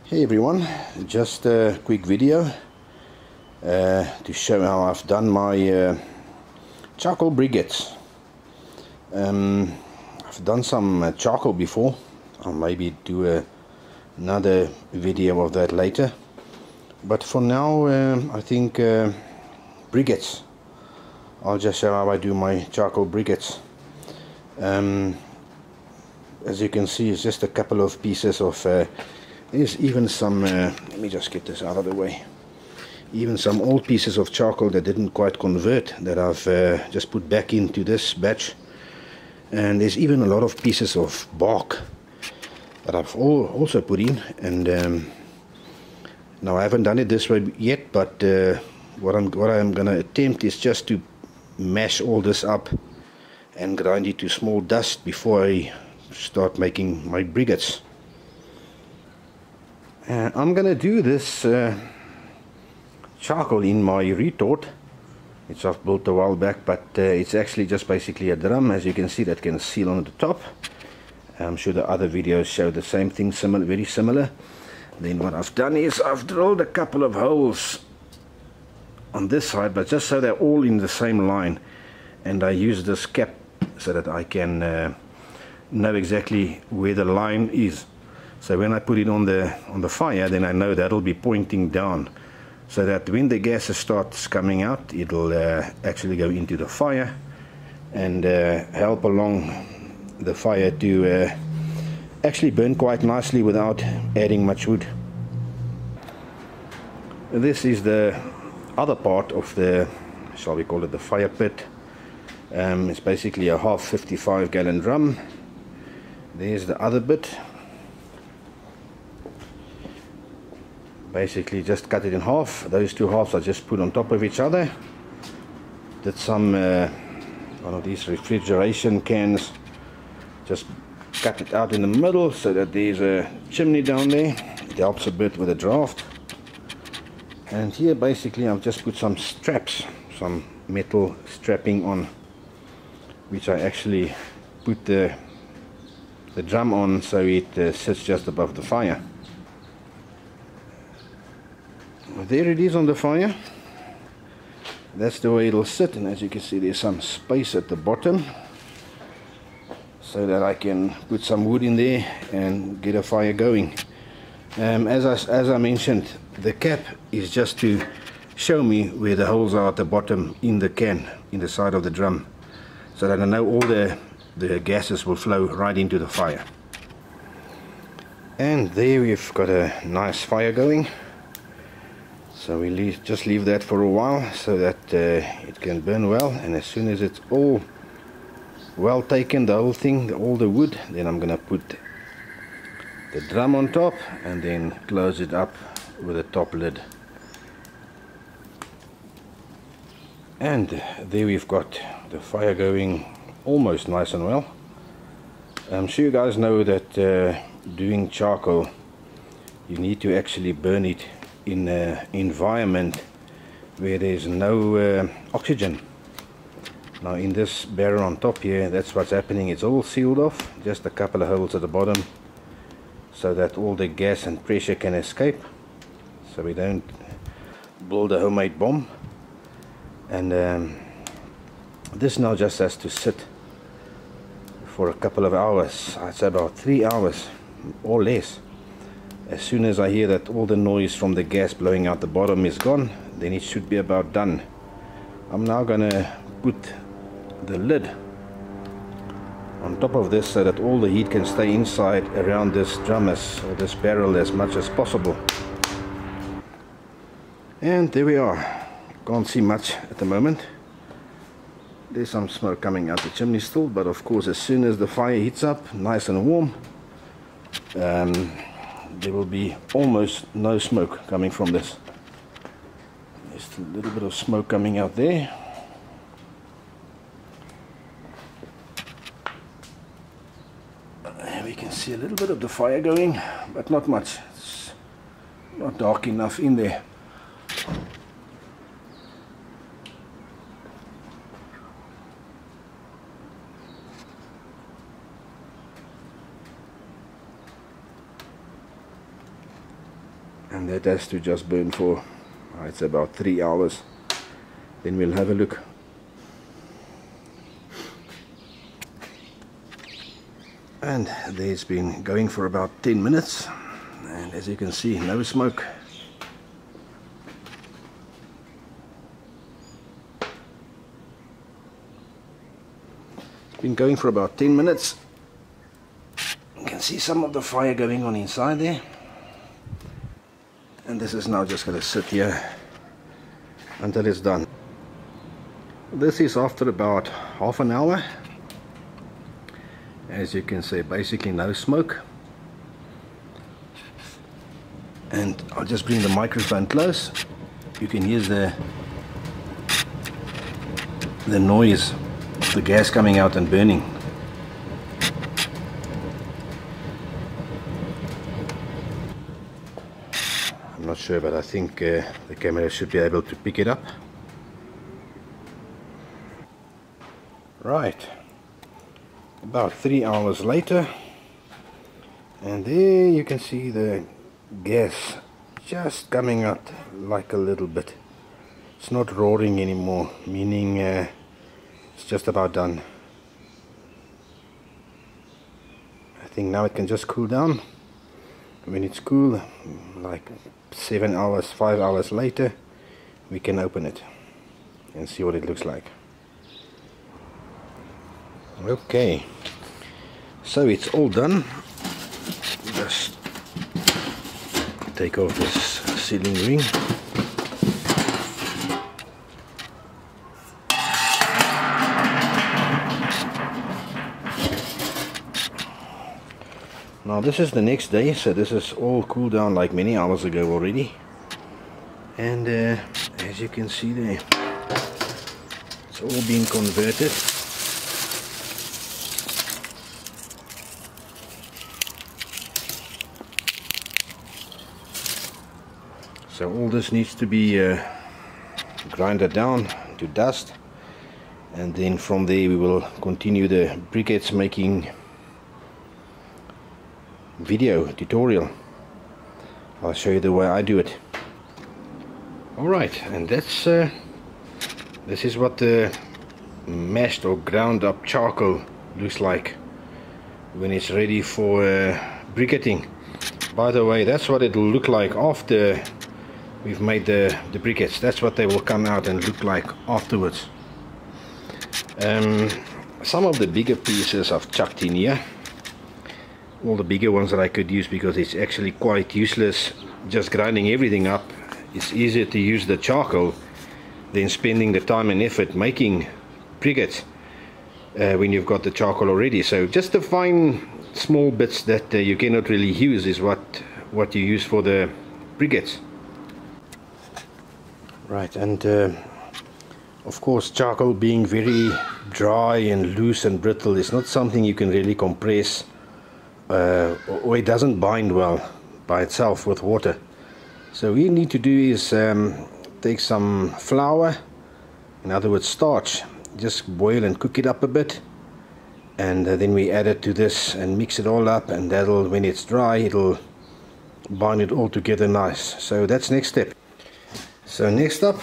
Hey everyone, just a quick video to show how I've done my charcoal briquettes. I've done some charcoal before. I'll maybe do another video of that later, but for now I think briquettes. I'll just show how I do my charcoal briquettes. As you can see, it's just a couple of pieces of there's even some, let me just get this out of the way, even some old pieces of charcoal that didn't quite convert that I've just put back into this batch. And there's even a lot of pieces of bark that I've also put in. And now I haven't done it this way yet, but what I'm going to attempt is just to mash all this up and grind it to small dust before I start making my briquettes. I'm gonna do this charcoal in my retort, which I've built a while back, but it's actually just basically a drum, as you can see, that can seal on the top. I'm sure the other videos show the same thing, very similar. Then what I've done is I've drilled a couple of holes on this side, but just so they're all in the same line, and I use this cap so that I can know exactly where the line is. So when I put it on the fire, then I know that'll be pointing down, so that when the gases starts coming out, it'll actually go into the fire and help along the fire to actually burn quite nicely without adding much wood. This is the other part of the, shall we call it, the fire pit. It's basically a half 55-gallon drum. There's the other bit. Basically just cut it in half. Those two halves I just put on top of each other. Did some one of these refrigeration cans, just cut it out in the middle so that there's a chimney down there. It helps a bit with the draft. And here basically I've just put some straps, some metal strapping on, which I actually put the drum on so it sits just above the fire. There it is on the fire. That's the way it'll sit, and as you can see, there's some space at the bottom so that I can put some wood in there and get a fire going. As I mentioned, the cap is just to show me where the holes are at the bottom in the can, in the side of the drum, so that I know all the gases will flow right into the fire. And there we've got a nice fire going. So we just leave that for a while so that it can burn well, and as soon as it's all well taken, the whole thing, all the wood, then I'm gonna put the drum on top and then close it up with a top lid. And there we've got the fire going almost nice and well. I'm sure you guys know that doing charcoal, you need to actually burn it in an environment where there's no oxygen. Now in this barrel on top here, that's what's happening. It's all sealed off, just a couple of holes at the bottom so that all the gas and pressure can escape, so we don't build a homemade bomb. And this now just has to sit for a couple of hours. I'd say about 3 hours or less. As soon as I hear that all the noise from the gas blowing out the bottom is gone, then it should be about done. I'm now gonna put the lid on top of this so that all the heat can stay inside around this drum or this barrel as much as possible. And there we are. Can't see much at the moment. There's some smoke coming out the chimney still, but of course as soon as the fire heats up nice and warm, there will be almost no smoke coming from this. There's a little bit of smoke coming out there. We can see a little bit of the fire going, but not much. It's not dark enough in there. and that has to just burn for it's about 3 hours. Then we'll have a look. And there's been going for about 10 minutes, and as you can see, no smoke. It's been going for about 10 minutes. You can see some of the fire going on inside there, and this is now just going to sit here until it's done. This is after about half an hour. As you can see, basically no smoke. And I'll just bring the microphone close. You can hear the noise of the gas coming out and burning. I'm not sure, but I think the camera should be able to pick it up. Right. About 3 hours later, and there you can see the gas just coming out like a little bit. It's not roaring anymore, meaning it's just about done. I think now it can just cool down. When it's cool, like 7 hours, 5 hours later, we can open it and see what it looks like. Okay, so it's all done. Just take off this sealing ring. Now this is the next day, so this is all cooled down like many hours ago already. And as you can see there, it's all been converted. So all this needs to be grinded down to dust, and then from there we will continue the briquettes making video tutorial. I'll show you the way I do it. Alright, and that's this is what the mashed or ground up charcoal looks like when it's ready for briquetting. By the way, that's what it'll look like after we've made the briquettes. That's what they will come out and look like afterwards. Some of the bigger pieces I've chucked in here, all the bigger ones that I could use, because it's actually quite useless just grinding everything up. It's easier to use the charcoal than spending the time and effort making briquettes when you've got the charcoal already. So just the fine small bits that you cannot really use is what you use for the briquettes. Right, and of course charcoal being very dry and loose and brittle is not something you can really compress, or it doesn't bind well by itself with water. So what you need to do is take some flour, in other words starch, just boil and cook it up a bit, and then we add it to this and mix it all up, and that'll, when it's dry, it'll bind it all together nice. So that's next step. So next up,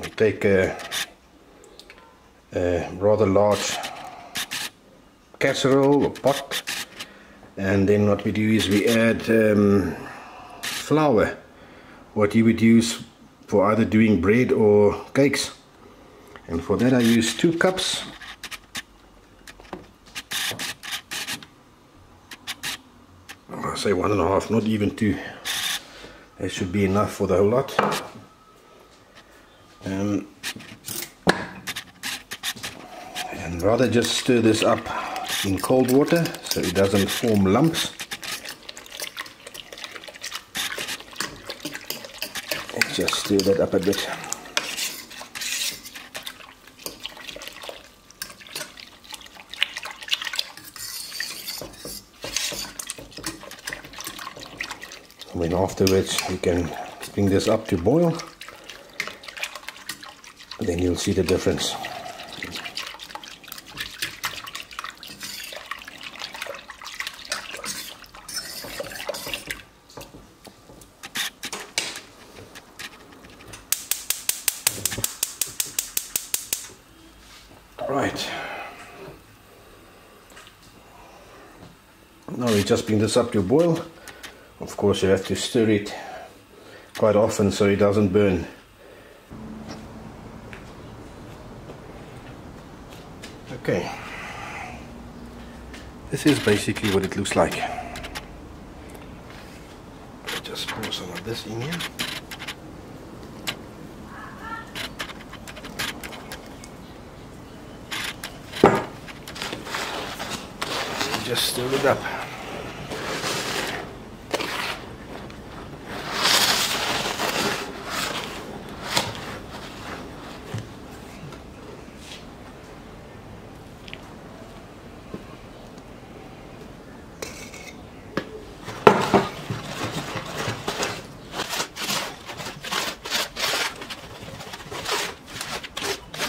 we take a rather large casserole or pot, and then what we do is we add flour, what you would use for either doing bread or cakes. And for that I use 2 cups. I'll say 1.5, not even 2. That should be enough for the whole lot. And rather just stir this up in cold water so it doesn't form lumps. And just stir that up a bit. And then afterwards you can bring this up to boil. Then you'll see the difference. Right. Now we just bring this up to a boil. Of course you have to stir it quite often so it doesn't burn. Okay. This is basically what it looks like. Just pour some of this in here. Just stir it up.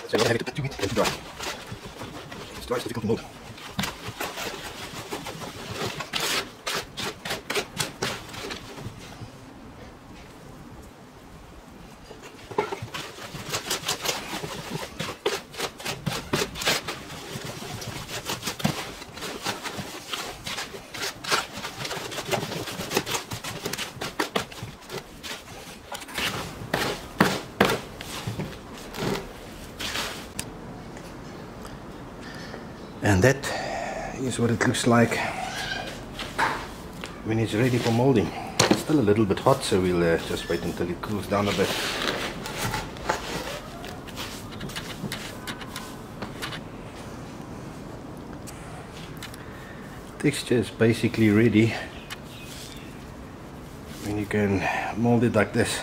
So I have to do it and dry. It's dry, it's difficult to mold. And that is what it looks like when it's ready for molding. It's still a little bit hot, so we'll just wait until it cools down a bit. Texture is basically ready when you can mold it like this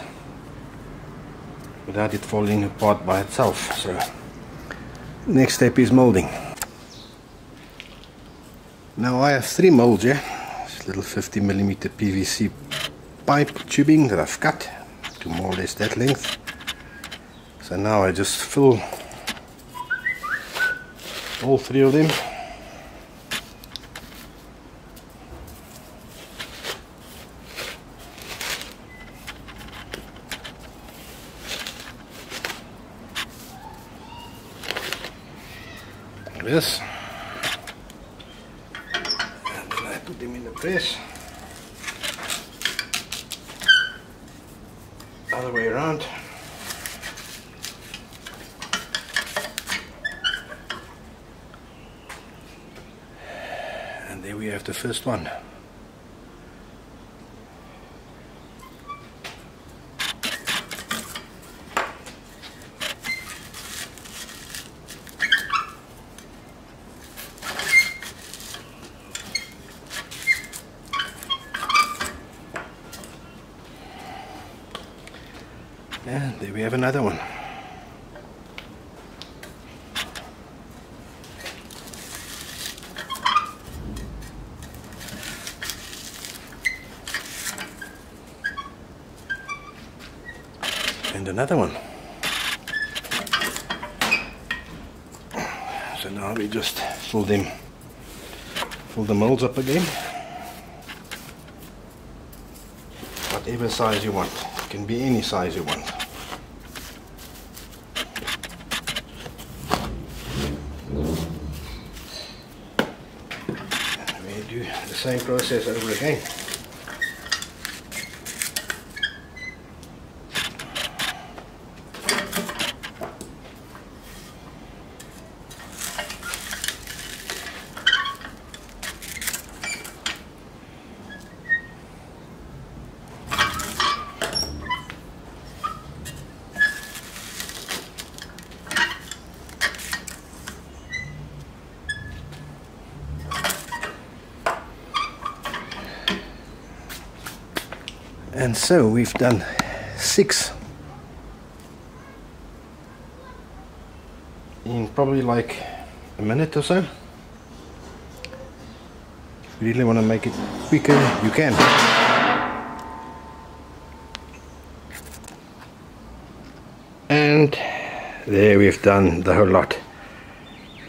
without it falling apart by itself. So next step is molding. Now I have 3 molds here. This little 50mm PVC pipe tubing that I've cut to more or less that length. So now I just fill all 3 of them. Like this. Put them in the press. Other way around. And there we have the first one. And there we have another one. And another one. So now we just fill the molds up again. Whatever size you want. It can be any size you want. And we do the same process over again. And so we've done 6 in probably like a minute or so. If you really want to make it quicker, you can. And there we've done the whole lot.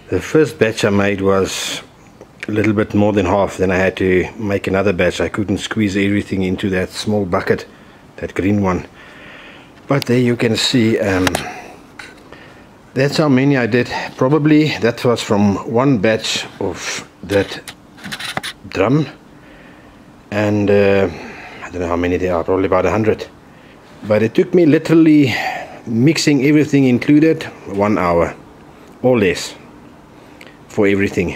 The first batch I made was a little bit more than half. Then I had to make another batch. I couldn't squeeze everything into that small bucket, that green one. But there you can see That's how many I did. Probably that was from one batch of that drum, and I don't know how many there are, probably about 100. But it took me literally, mixing everything included, 1 hour or less for everything.